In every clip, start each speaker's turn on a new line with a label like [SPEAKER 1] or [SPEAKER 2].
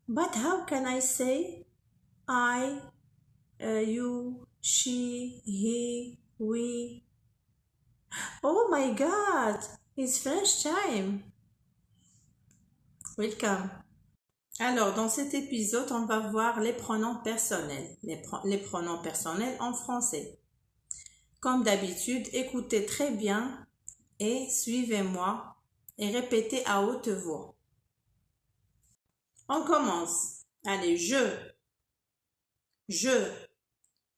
[SPEAKER 1] But how can I say I, you, she, he, we? Oh my God, it's French time. Welcome. Alors, dans cet épisode, on va voir les pronoms personnels. Les pronoms personnels en français. Comme d'habitude, écoutez très bien et suivez-moi et répétez à haute voix. On commence. Allez, je,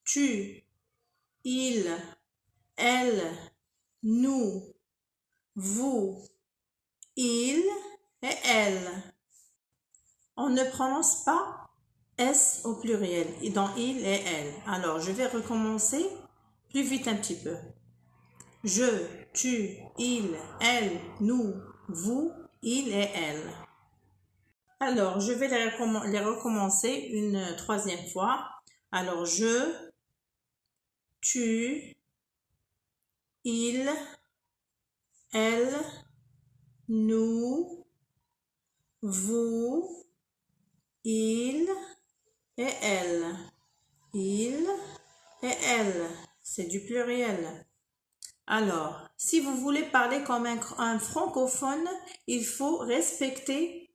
[SPEAKER 1] tu, il, elle, nous, vous, il et elle. On ne prononce pas S au pluriel dans il et elle. Alors, je vais recommencer plus vite un petit peu. Je, tu, il, elle, nous, vous, il et elle. Alors, je vais les recommencer une troisième fois. Alors, je, tu, il, elle, nous, vous, il et elle. Il et elle. C'est du pluriel. Alors, si vous voulez parler comme un francophone, il faut respecter,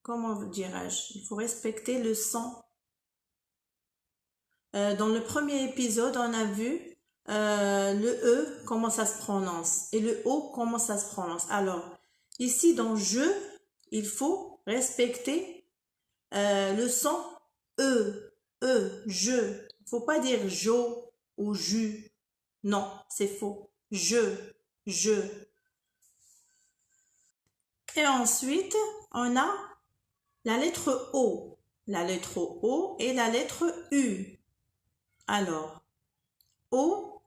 [SPEAKER 1] comment dirais-je, il faut respecter le son. Dans le premier épisode, on a vu le E, comment ça se prononce, et le O, comment ça se prononce. Alors, ici, dans je, il faut respecter le son E, je. Il ne faut pas dire jo ou jus. Non, c'est faux. Je. Et ensuite, on a la lettre O. La lettre O et la lettre U. Alors, O,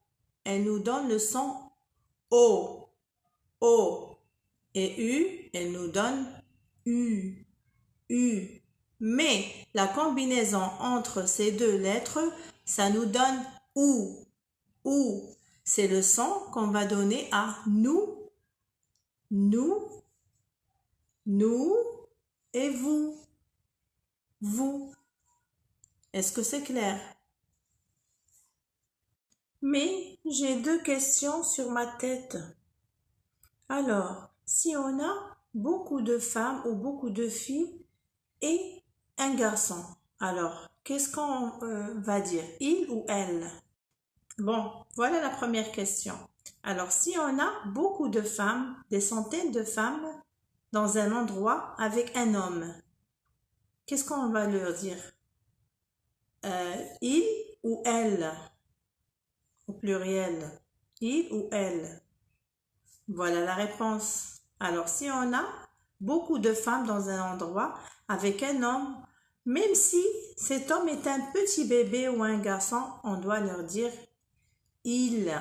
[SPEAKER 1] elle nous donne le son O. O. Et U, elle nous donne U. U. Mais la combinaison entre ces deux lettres, ça nous donne OU. OU. C'est le son qu'on va donner à nous, nous et vous. Vous. Est-ce que c'est clair? Mais j'ai deux questions sur ma tête. Alors, si on a beaucoup de femmes ou beaucoup de filles et un garçon, alors, qu'est-ce qu'on va dire? Il ou elle? Bon, voilà la première question. Alors, si on a beaucoup de femmes, des centaines de femmes, dans un endroit avec un homme, qu'est-ce qu'on va leur dire? Il ou elle? Au pluriel. Il ou elle? Voilà la réponse. Alors, si on a beaucoup de femmes dans un endroit avec un homme, même si cet homme est un petit bébé ou un garçon, on doit leur dire il.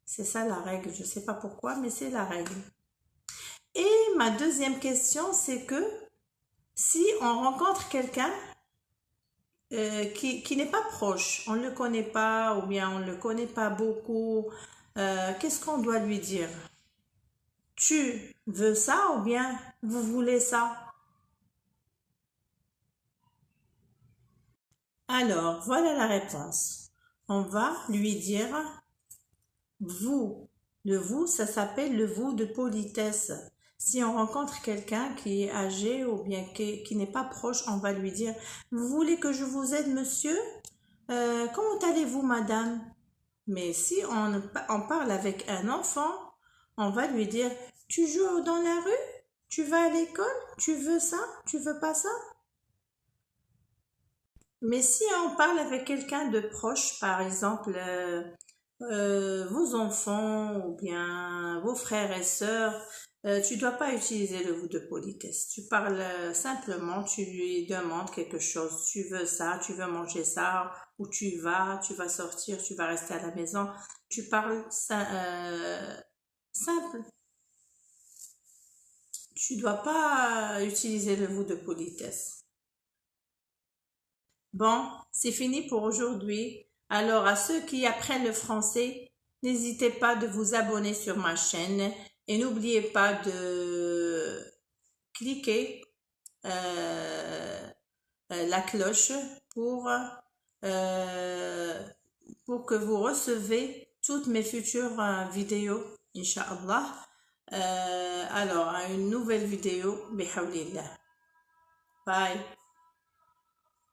[SPEAKER 1] C'est ça la règle. Je ne sais pas pourquoi, mais c'est la règle. Et ma deuxième question, c'est que si on rencontre quelqu'un qui n'est pas proche, on ne le connaît pas ou bien on ne le connaît pas beaucoup, qu'est-ce qu'on doit lui dire? Tu veux ça ou bien vous voulez ça? Alors, voilà la réponse. On va lui dire vous. Le vous, ça s'appelle le vous de politesse. Si on rencontre quelqu'un qui est âgé ou bien qui n'est pas proche, on va lui dire vous voulez que je vous aide, monsieur? Comment allez-vous, madame? Mais si on parle avec un enfant, on va lui dire tu joues dans la rue? Tu vas à l'école? Tu veux ça? Tu veux pas ça? Mais si on parle avec quelqu'un de proche, par exemple, vos enfants ou bien vos frères et sœurs, tu dois pas utiliser le vous de politesse. Tu parles simplement, tu lui demandes quelque chose. Tu veux ça, tu veux manger ça, où tu vas sortir, tu vas rester à la maison. Tu parles simple. Tu dois pas utiliser le vous de politesse. Bon, c'est fini pour aujourd'hui. Alors, à ceux qui apprennent le français, n'hésitez pas de vous abonner sur ma chaîne Et n'oubliez pas de cliquer la cloche pour que vous recevez toutes mes futures vidéos, Inch'Allah. Alors, à une nouvelle vidéo, bihawlillah. Bye.